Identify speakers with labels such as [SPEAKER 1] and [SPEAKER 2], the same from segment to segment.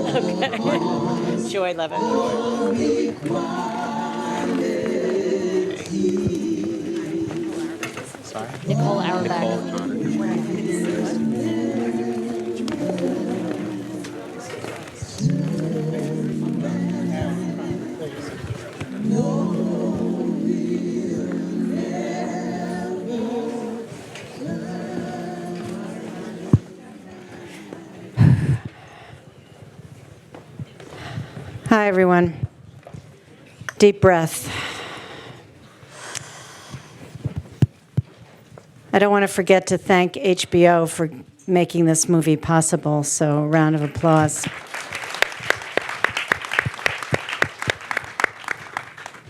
[SPEAKER 1] Okay. Joy Levitt.
[SPEAKER 2] Sorry?
[SPEAKER 1] Nicole Auerbach.
[SPEAKER 3] Hi, everyone. Deep breath. I don't want to forget to thank HBO for making this movie possible, so a round of applause.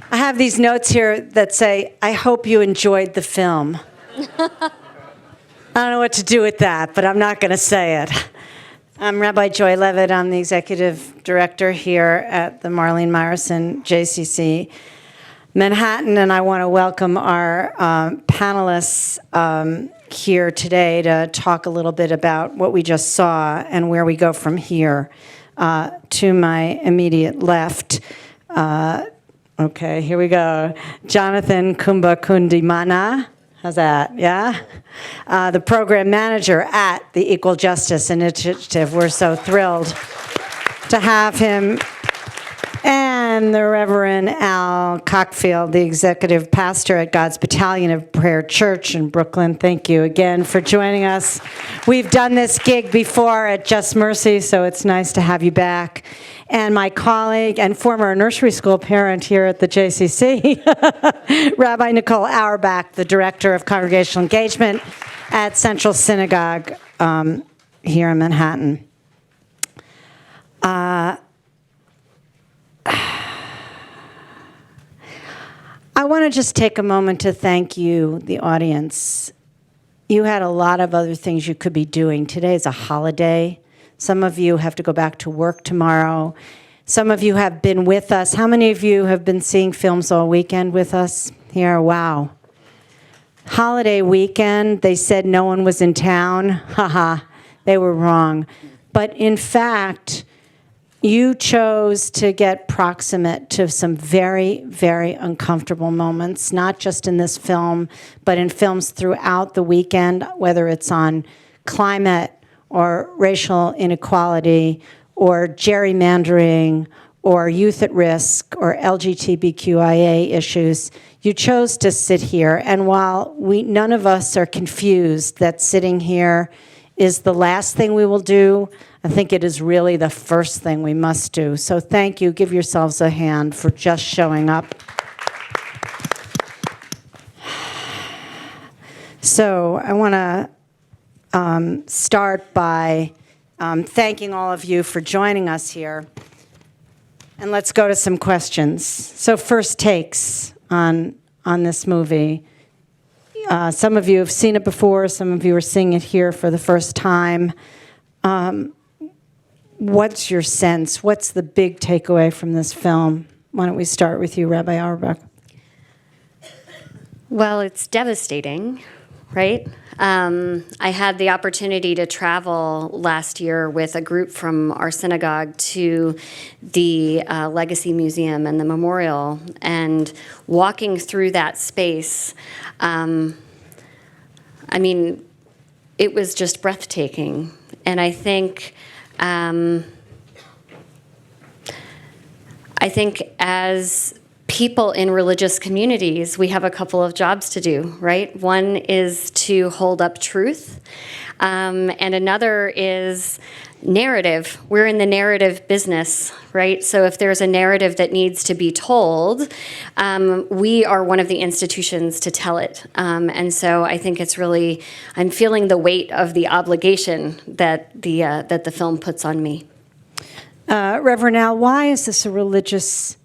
[SPEAKER 3] I have these notes here that say, I hope you enjoyed the film. I don't know what to do with that, but I'm not going to say it. I'm Rabbi Joy Levitt. I'm the executive director here at the Marlene Meyerson JCC Manhattan, and I want to welcome our panelists here today to talk a little bit about what we just saw and where we go from here. To my immediate left, okay, here we go. Jonathan Kubakundimana. How's that? Yeah? The program manager at the Equal Justice Initiative. We're so thrilled to have him. And the Reverend Cockfield, the executive pastor at God's Battalion of Prayer Church in Brooklyn. Thank you again for joining us. We've done this gig before at Just Mercy, so it's nice to have you back. And my colleague and former nursery school parent here at the JCC, Rabbi Nicole Auerbach, the director of Congregational Engagement at Central Synagogue here in Manhattan. I want to just take a moment to thank you, the audience. You had a lot of other things you could be doing. Today is a holiday. Some of you have to go back to work tomorrow. Some of you have been with us. How many of you have been seeing films all weekend with us here? Wow. Holiday weekend, they said no one was in town. Haha, they were wrong. But in fact, you chose to get proximate to some very, very uncomfortable moments, not just in this film, but in films throughout the weekend, whether it's on climate or racial inequality or gerrymandering or youth at risk or LGBTQIA issues. You chose to sit here, and while none of us are confused that sitting here is the last thing we will do, I think it is really the first thing we must do. So thank you. Give yourselves a hand for just showing up. So I want to start by thanking all of you for joining us here. And let's go to some questions. So first takes on this movie. Some of you have seen it before. Some of you are seeing it here for the first time. What's your sense? What's the big takeaway from this film? Why don't we start with you, Rabbi Auerbach?
[SPEAKER 4] Well, it's devastating, right? I had the opportunity to travel last year with a group from our synagogue to the Legacy Museum and the Memorial, and walking through that space, I mean, it was just breathtaking. And I think as people in religious communities, we have a couple of jobs to do, right? One is to hold up truth, and another is narrative. We're in the narrative business, right? So if there's a narrative that needs to be told, we are one of the institutions to tell it. And so I think it's really, I'm feeling the weight of the obligation that the film puts on me.
[SPEAKER 3] Reverend Al, why is this a religious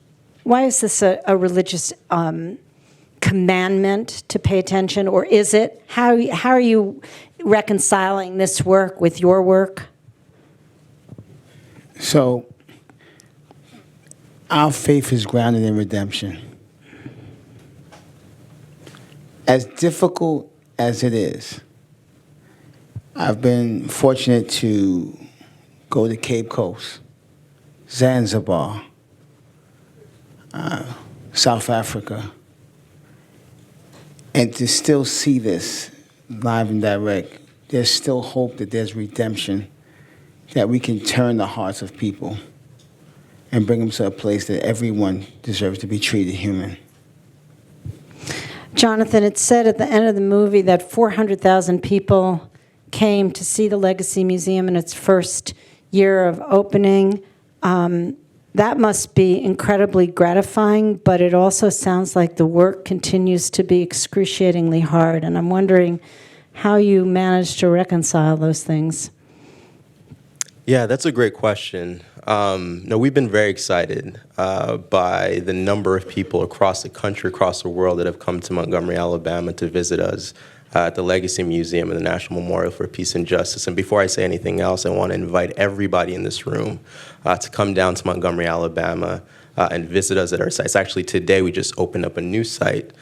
[SPEAKER 3] commandment to pay attention, or is it? How are you reconciling this work with your work?
[SPEAKER 5] So, our faith is grounded in redemption. As difficult as it is, I've been fortunate to go to Cape Coast Zanzibar, South Africa, and to still see this live and direct, there's still hope that there's redemption, that we can turn the hearts of people and bring them to a place that everyone deserves to be treated human.
[SPEAKER 3] Jonathan, it said at the end of the movie that 400,000 people came to see the Legacy Museum in its first year of opening. That must be incredibly gratifying, but it also sounds like the work continues to be excruciatingly hard, and I'm wondering how you managed to reconcile those things.
[SPEAKER 1] Yeah, that's a great question. No, we've been very excited by the number of people across the country, across the world that have come to Montgomery, Alabama to visit us at the Legacy Museum and the National Memorial for Peace and Justice. And before I say anything else, I want to invite everybody in this room to come down to Montgomery, Alabama and visit us at our sites. Actually, today we just opened up a new site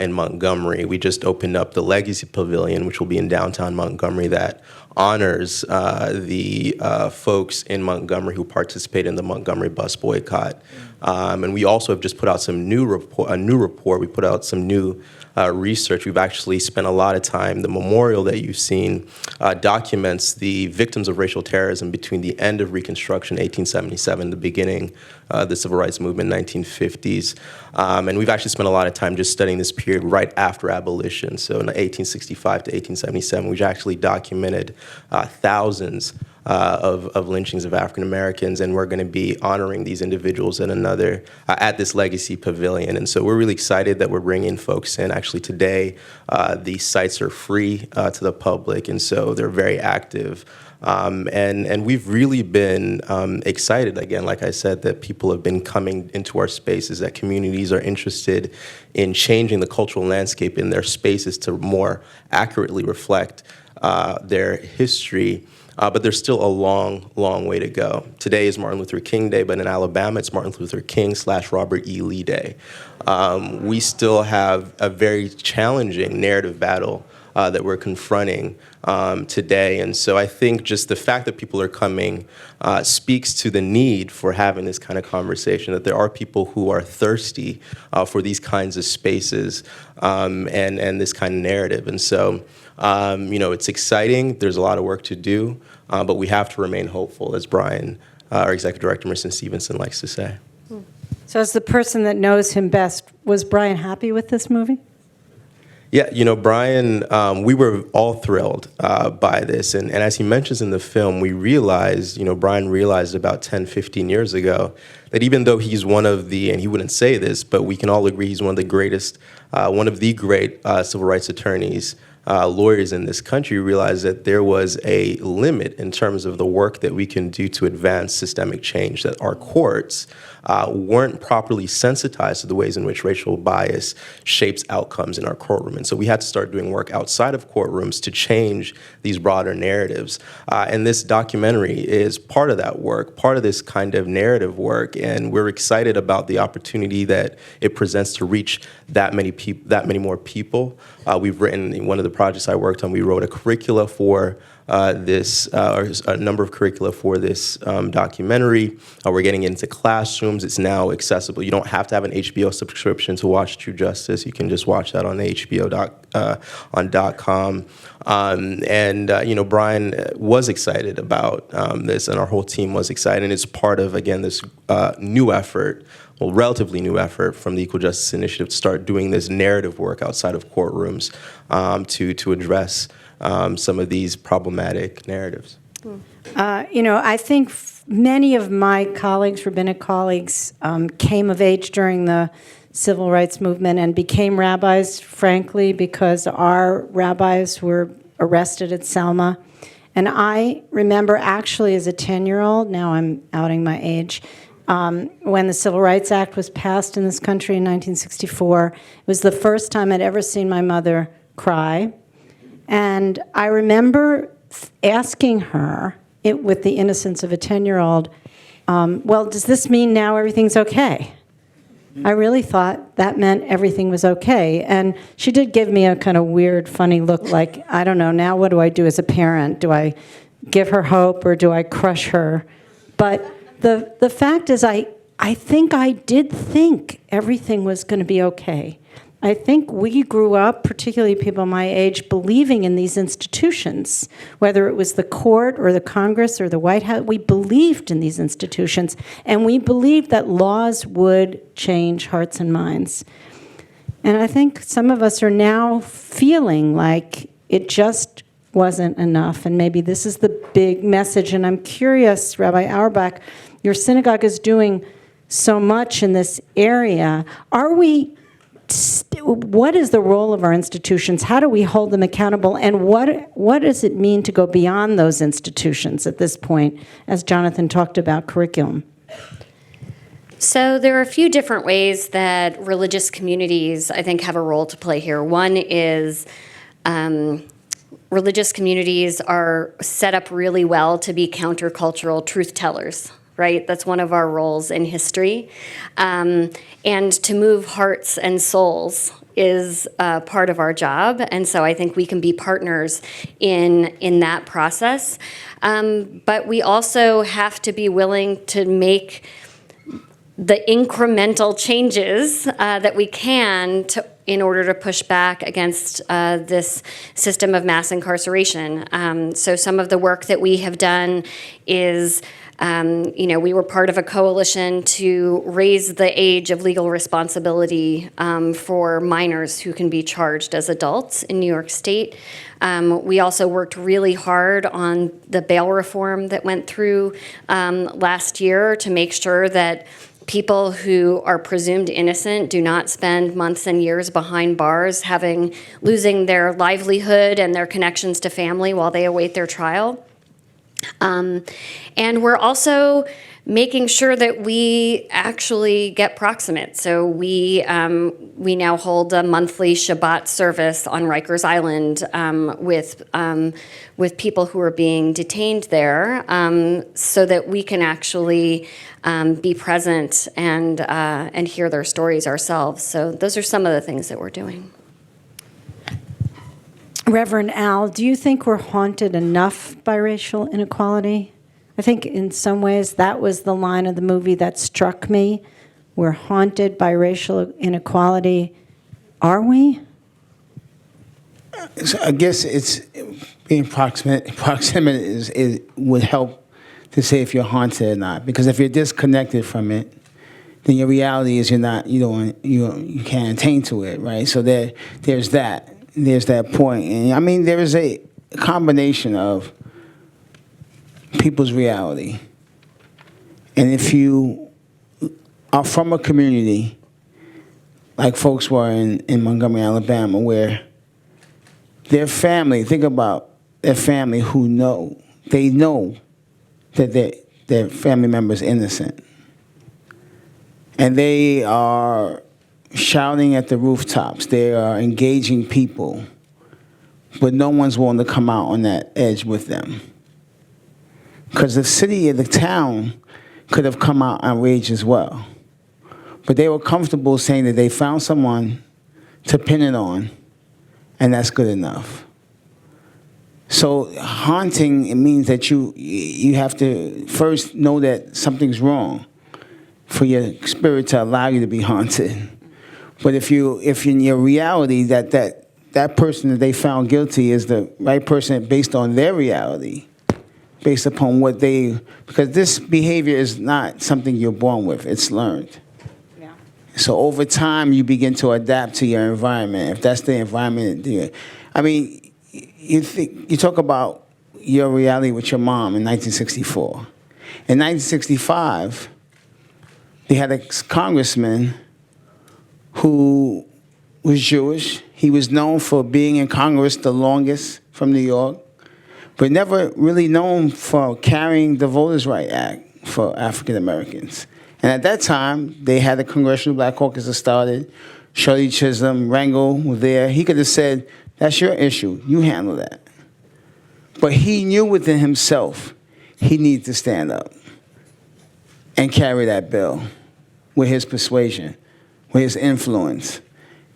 [SPEAKER 1] in Montgomery. We just opened up the Legacy Pavilion, which will be in downtown Montgomery, that honors the folks in Montgomery who participate in the Montgomery bus boycott. And we also have just put out a new report. We put out some new research. We've actually spent a lot of time. The memorial that you've seen documents the victims of racial terrorism between the end of Reconstruction, 1877, the beginning of the Civil Rights Movement, 1950s. And we've actually spent a lot of time just studying this period right after abolition. So in 1865 to 1877, we've actually documented thousands of lynchings of African Americans, and we're going to be honoring these individuals at this Legacy Pavilion. And so we're really excited that we're bringing folks in. Actually, today, these sites are free to the public, and so they're very active. And we've really been excited, again, like I said, that people have been coming into our spaces, that communities are interested in changing the cultural landscape in their spaces to more accurately reflect their history. But there's still a long, long way to go. Today is Martin Luther King Day, but in Alabama, it's Martin Luther King / Robert E. Lee Day. We still have a very challenging narrative battle that we're confronting today. And so I think just the fact that people are coming speaks to the need for having this kind of conversation, that there are people who are thirsty for these kinds of spaces and this kind of narrative. And so, it's exciting. There's a lot of work to do, but we have to remain hopeful, as Bryan, our executive director, Mr. Stevenson, likes to say.
[SPEAKER 3] So as the person that knows him best, was Bryan happy with this movie?
[SPEAKER 1] Yeah, Bryan, we were all thrilled by this. And as he mentions in the film, we realized, Bryan realized about 10, 15 years ago that even though he's one of the, and he wouldn't say this, but we can all agree he's one of the greatest, one of the great civil rights attorneys, lawyers in this country, realized that there was a limit in terms of the work that we can do to advance systemic change, that our courts weren't properly sensitized to the ways in which racial bias shapes outcomes in our courtroom. And so we had to start doing work outside of courtrooms to change these broader narratives. And this documentary is part of that work, part of this kind of narrative work. And we're excited about the opportunity that it presents to reach that many more people. We've written, in one of the projects I worked on, we wrote a curricula for a number of curricula for this documentary. We're getting into classrooms. It's now accessible. You don't have to have an HBO subscription to watch True Justice. You can just watch that on the HBO.com. Bryan was excited about this, and our whole team was excited. And it's part of, again, this new effort, relatively new effort from the Equal Justice Initiative to start doing this narrative work outside of courtrooms to address some of these problematic narratives.
[SPEAKER 3] I think many of my colleagues, rabbinic colleagues, came of age during the civil rights movement and became rabbis, frankly, because our rabbis were arrested at Selma. And I remember actually as a 10-year-old, now I'm outing my age, when the Civil Rights Act was passed in this country in 1964, it was the first time I'd ever seen my mother cry. And I remember asking her, with the innocence of a 10-year-old, well, does this mean now everything's okay? I really thought that meant everything was okay. And she did give me a kind of weird, funny look like, I don't know, now what do I do as a parent? Do I give her hope or do I crush her? But The fact is, I think I did think everything was going to be okay. I think we grew up, particularly people my age, believing in these institutions, whether it was the court or the Congress or the White House. We believed in these institutions, and we believed that laws would change hearts and minds. And I think some of us are now feeling like it just wasn't enough, and maybe this is the big message. And I'm curious, Rabbi Auerbach, your synagogue is doing so much in this area. What is the role of our institutions? How do we hold them accountable? And what does it mean to go beyond those institutions at this point, as Jonathan talked about curriculum?
[SPEAKER 4] So there are a few different ways that religious communities, I think, have a role to play here. One is religious communities are set up really well to be countercultural truth tellers. Right? That's one of our roles in history. And to move hearts and souls is part of our job. And so I think we can be partners in that process. But we also have to be willing to make the incremental changes that we can in order to push back against this system of mass incarceration. So some of the work that we have done is we were part of a coalition to raise the age of legal responsibility for minors who can be charged as adults in New York State. We also worked really hard on the bail reform that went through last year to make sure that people who are presumed innocent do not spend months and years behind bars, losing their livelihood and their connections to family while they await their trial. And we're also making sure that we actually get proximate. So we now hold a monthly Shabbat service on Rikers Island with people who are being detained there, so that we can actually be present and hear their stories ourselves. So those are some of the things that we're doing.
[SPEAKER 3] Reverend Al, do you think we're haunted enough by racial inequality? I think in some ways that was the line of the movie that struck me. We're haunted by racial inequality. Are we?
[SPEAKER 5] So I guess it's being proximate. Proximate would help to say if you're haunted or not. Because if you're disconnected from it, then your reality is you can't attain to it, right? So there's that. There's that point. And I mean, there is a combination of people's reality. And if you are from a community, like folks were in Montgomery, Alabama, where their family, think about their family they know that their family member is innocent. And they are shouting at the rooftops. They are engaging people, but no one's willing to come out on that edge with them. Because the city or the town could have come out outraged as well. But they were comfortable saying that they found someone to pin it on, and that's good enough. So haunting, it means that you have to first know that something's wrong for your spirit to allow you to be haunted. But if in your reality that person that they found guilty is the right person based on their reality, based upon because this behavior is not something you're born with, it's learned. Yeah. So over time, you begin to adapt to your environment. If that's the environment, I mean, you talk about your reality with your mom in 1964. In 1965, they had a congressman who was Jewish. He was known for being in Congress the longest from New York, but never really known for carrying the Voters' Right Act for African Americans. And at that time, they had the Congressional Black Caucus that started. Shirley Chisholm, Rangel were there. He could have said, that's your issue. You handle that. But he knew within himself he needed to stand up and carry that bill with his persuasion, with his influence.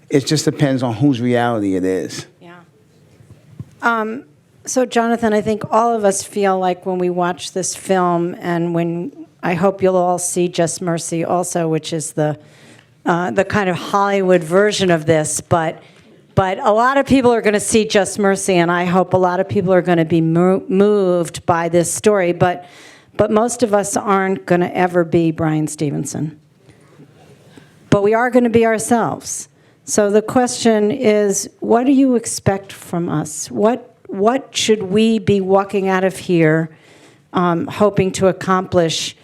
[SPEAKER 5] It just depends on whose reality it is.
[SPEAKER 3] Yeah. So, Jonathan, I think all of us feel like when we watch this film and when I hope you'll all see Just Mercy also, which is the kind of Hollywood version of this. But a lot of people are going to see Just Mercy, and I hope a lot of people are going to be moved by this story. But most of us aren't going to ever be Bryan Stevenson. But we are going to be ourselves. So the question is, what do you expect from us? What should we be walking out of here hoping to accomplish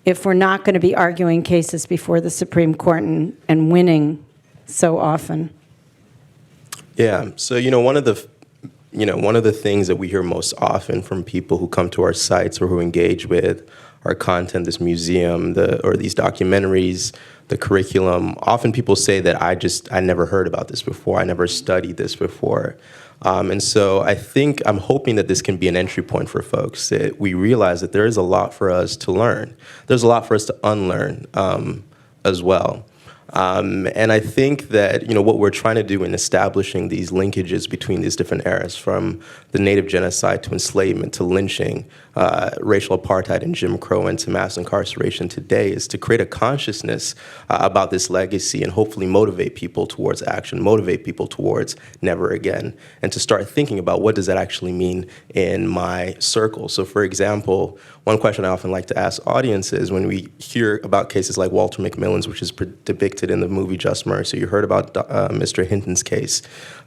[SPEAKER 3] if we're not going to be arguing cases before the Supreme Court and winning so often?
[SPEAKER 1] Yeah. So, one of the things that we hear most often from people who come to our sites or who engage with our content, this museum, or these documentaries, the curriculum, often people say that I never heard about this before. I never studied this before. And so I'm hoping that this can be an entry point for folks, that we realize that there is a lot for us to learn. There's a lot for us to unlearn as well. And I think that, what we're trying to do in establishing these linkages between these different eras, from the Native genocide to enslavement to lynching, racial apartheid and Jim Crow, and to mass incarceration today, is to create a consciousness about this legacy and hopefully motivate people towards action, motivate people towards never again, and to start thinking about what does that actually mean in my circle. So, for example, one question I often like to ask audiences when we hear about cases like Walter McMillan's, which is depicted in the movie Just Mercy. You heard about Mr. Hinton's case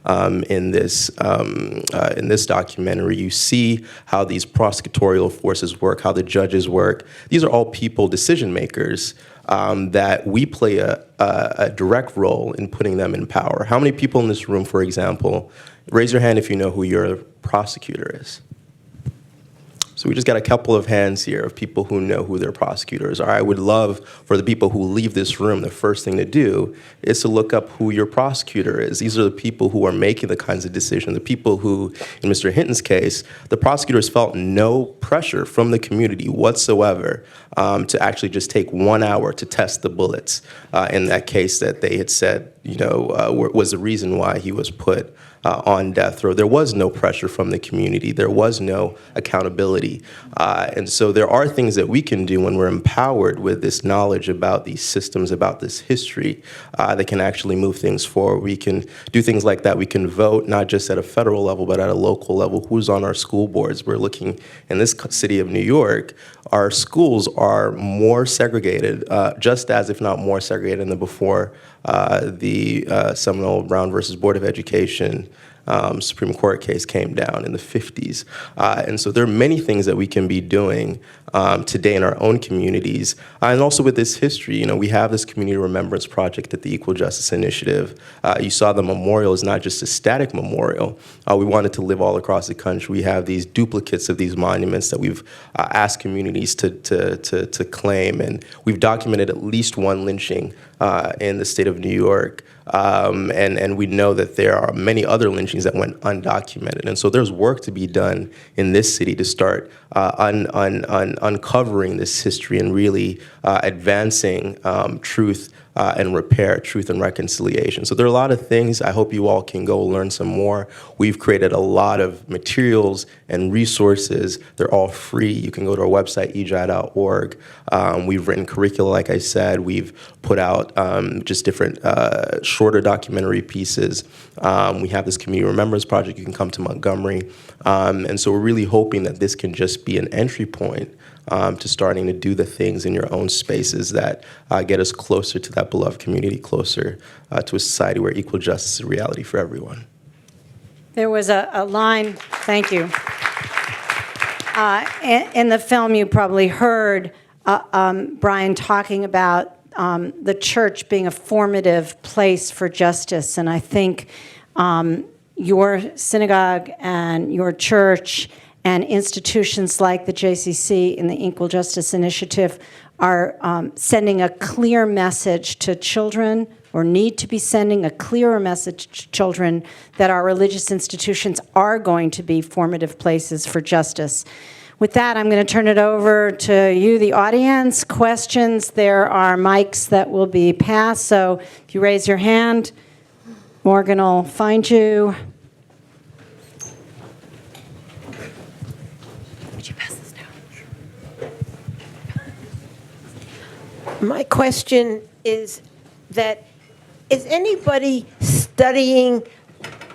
[SPEAKER 1] in this documentary. You see how these prosecutorial forces work, how the judges work. These are all people, decision makers, that we play a direct role in putting them in power. How many people in this room, for example, raise your hand if you know who your prosecutor is? So we just got a couple of hands here of people who know who their prosecutors are. I would love for the people who leave this room, the first thing to do is to look up who your prosecutor is. These are the people who are making the kinds of decisions, the people who, in Mr. Hinton's case, the prosecutors felt no pressure from the community whatsoever to actually just take 1 hour to test the bullets in that case that they had said, was the reason why he was put on death row. There was no pressure from the community. There was no accountability. And so there are things that we can do when we're empowered with this knowledge about these systems, about this history, that can actually move things forward. We can do things like that. We can vote not just at a federal level, but at a local level. Who's on our school boards? We're looking in this city of New York, our schools are more segregated, just as, if not more segregated than before the Seminole Brown versus Board of Education Supreme Court case came down in the 50s. And so there are many things that we can be doing today in our own communities. And also with this history, we have this community remembrance project at the Equal Justice Initiative. You saw the memorial is not just a static memorial. We wanted to live all across the country. We have these duplicates of these monuments that we've asked communities to claim. And we've documented at least one lynching in the state of New York. And we know that there are many other lynchings that went undocumented. And so there's work to be done in this city to start uncovering this history and really advancing truth and repair, truth and reconciliation. So there are a lot of things. I hope you all can go learn some more. We've created a lot of materials and resources. They're all free. You can go to our website, ejai.org. We've written curricula, like I said. We've put out just different shorter documentary pieces. We have this community remembrance project. You can come to Montgomery. And so we're really hoping that this can just be an entry point to starting to do the things in your own spaces that get us closer to that beloved community, closer to a society where equal justice is a reality for everyone.
[SPEAKER 3] There was a line, thank you. In the film, you probably heard Bryan talking about the church being a formative place for justice. And I think your synagogue and your church and institutions like the JCC and the Equal Justice Initiative are sending a clear message to children, or need to be sending a clearer message to children, that our religious institutions are going to be formative places for justice. With that, I'm going to turn it over to you, the audience. Questions, there are mics that will be passed, so if you raise your hand, Morgan will find you.
[SPEAKER 2] My question is that, is anybody studying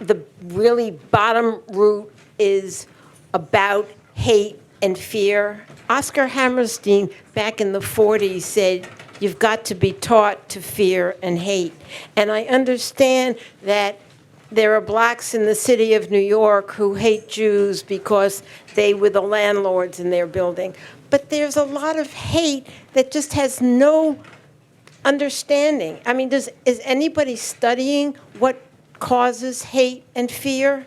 [SPEAKER 2] the really bottom root is about hate and fear? Oscar Hammerstein, back in the 40s, said, you've got to be taught to fear and hate. And I understand that there are blacks in the city of New York who hate Jews because they were the landlords in their building. But there's a lot of hate that just has no understanding. I mean, is anybody studying what causes hate and fear?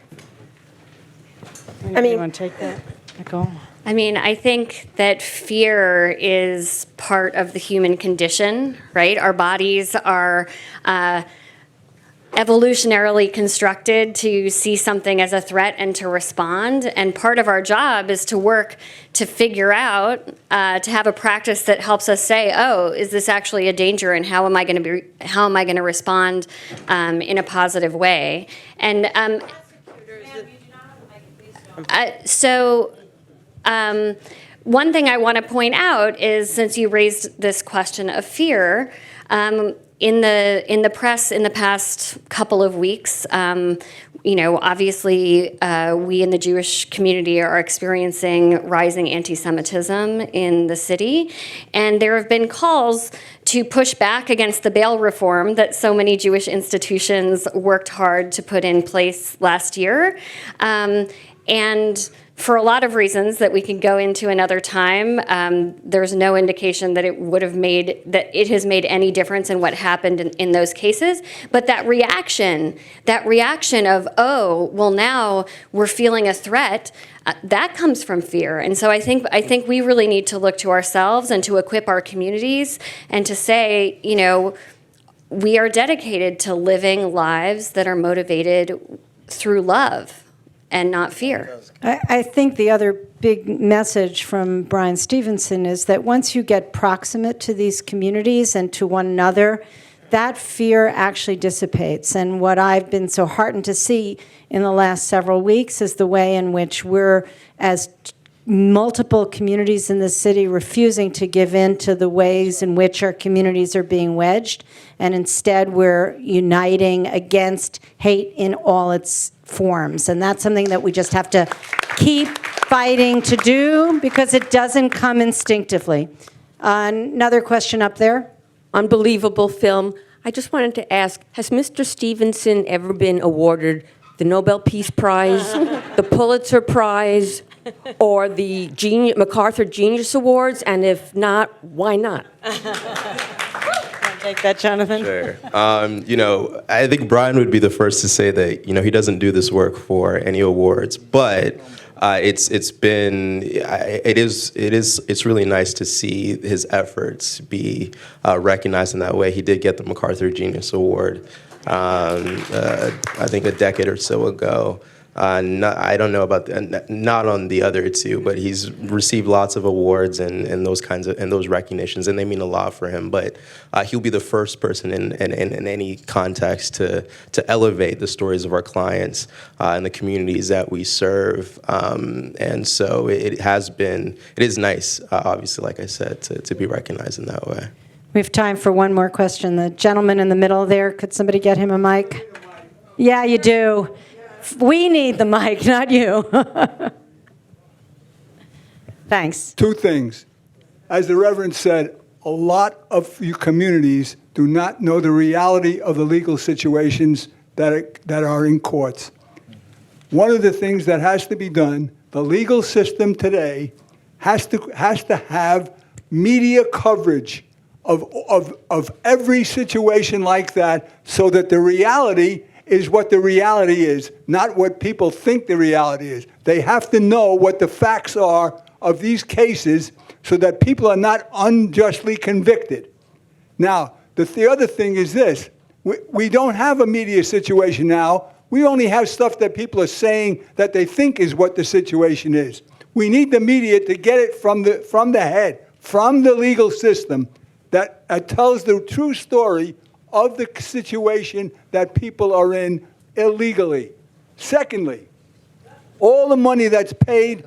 [SPEAKER 3] You want to take that, Nicole?
[SPEAKER 4] I mean, I think that fear is part of the human condition, right? Our bodies are evolutionarily constructed to see something as a threat and to respond. And part of our job is to work to figure out, to have a practice that helps us say, oh, is this actually a danger, and how am I going to respond in a positive way? And one thing I want to point out is, since you raised this question of fear, in the press in the past couple of weeks, obviously we in the Jewish community are experiencing rising anti-Semitism in the city, and there have been calls to push back against the bail reform that so many Jewish institutions worked hard to put in place last year. And for a lot of reasons that we can go into another time, there's no indication that it has made any difference in what happened in those cases. But that reaction of, oh, well, now we're feeling a threat, that comes from fear. And so I think we really need to look to ourselves and to equip our communities and to say, we are dedicated to living lives that are motivated through love and not fear.
[SPEAKER 3] I think the other big message from Bryan Stevenson is that once you get proximate to these communities and to one another, that fear actually dissipates. And what I've been so heartened to see in the last several weeks is the way in which we're, as multiple communities in the city, refusing to give in to the ways in which our communities are being wedged, and instead we're uniting against hate in all its forms. And that's something that we just have to keep fighting to do, because it doesn't come instinctively. Another question up there.
[SPEAKER 6] Unbelievable film. I just wanted to ask, has Mr. Stevenson ever been awarded the Nobel Peace Prize, the Pulitzer Prize, or the MacArthur Genius Awards? And if not, why not?
[SPEAKER 3] Take that, Jonathan.
[SPEAKER 1] Sure. I think Bryan would be the first to say that, he doesn't do this work for any awards, but it's really nice to see his efforts be recognized in that way. He did get the MacArthur Genius Award, I think a decade or so ago. I don't know about not on the other two, but he's received lots of awards and those kinds of those recognitions, and they mean a lot for him. But he'll be the first person in any context to elevate the stories of our clients and the communities that we serve. And so it is nice, obviously, like I said, to be recognized in that way.
[SPEAKER 3] We have time for one more question. The gentleman in the middle there, could somebody get him a mic? Yeah, you do. We need the mic, not you. Thanks.
[SPEAKER 7] Two things. As the Reverend said, a lot of you communities do not know the reality of the legal situations that are in courts. One of the things that has to be done, the legal system today has to have media coverage of every situation like that, so that the reality is what the reality is, not what people think the reality is. They have to know what the facts are of these cases so that people are not unjustly convicted. Now, the other thing is this. We don't have a media situation now. We only have stuff that people are saying that they think is what the situation is. We need the media to get it from the head, from the legal system, that tells the true story of the situation that people are in illegally. Secondly, all the money that's paid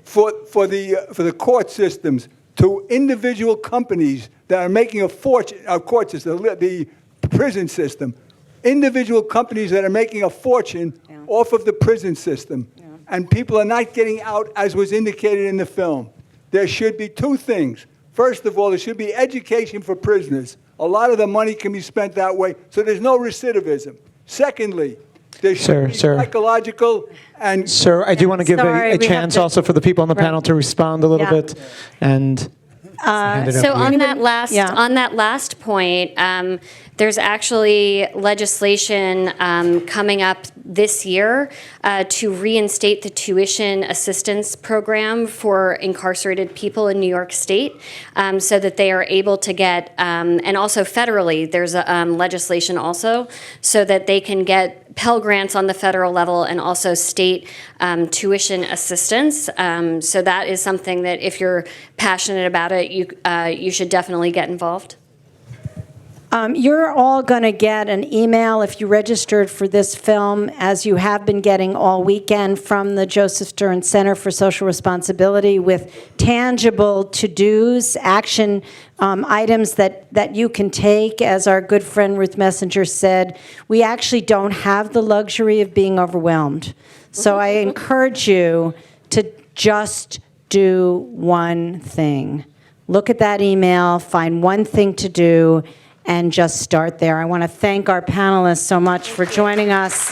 [SPEAKER 7] for the court systems to individual companies that are making a fortune, court system, the prison system, individual companies that are making a fortune off of the prison system, and people are not getting out as was indicated in the film. There should be two things. First of all, there should be education for prisoners. A lot of the money can be spent that way, so there's no recidivism. Secondly, there should be psychological and...
[SPEAKER 8] Sir, I do want to give
[SPEAKER 3] Sorry,
[SPEAKER 8] a
[SPEAKER 3] we have
[SPEAKER 8] chance
[SPEAKER 3] to-
[SPEAKER 8] also for the people on the panel to respond a little
[SPEAKER 3] Yeah.
[SPEAKER 8] bit. And hand it
[SPEAKER 4] So
[SPEAKER 8] over to
[SPEAKER 4] on
[SPEAKER 8] you.
[SPEAKER 4] that last point, there's actually legislation coming up this year to reinstate the tuition assistance program for incarcerated people in New York State, so that they are able to get, and also federally, there's legislation also, so that they can get Pell Grants on the federal level and also state tuition assistance. So that is something that if you're passionate about it, you should definitely get involved.
[SPEAKER 3] You're all going to get an email if you registered for this film, as you have been getting all weekend, from the Joseph Stern Center for Social Responsibility with tangible to-dos, action items that you can take. As our good friend Ruth Messenger said, we actually don't have the luxury of being overwhelmed. So I encourage you to just do one thing. Look at that email, find one thing to do, and just start there. I want to thank our panelists so much for joining us.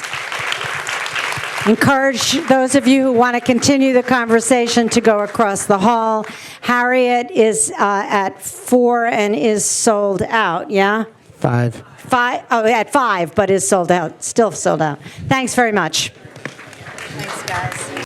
[SPEAKER 3] Encourage those of you who want to continue the conversation to go across the hall. Harriet is at 4 and is sold out, yeah?
[SPEAKER 8] 5.
[SPEAKER 3] At 5, but is sold out, still sold out. Thanks very much. Thanks, guys.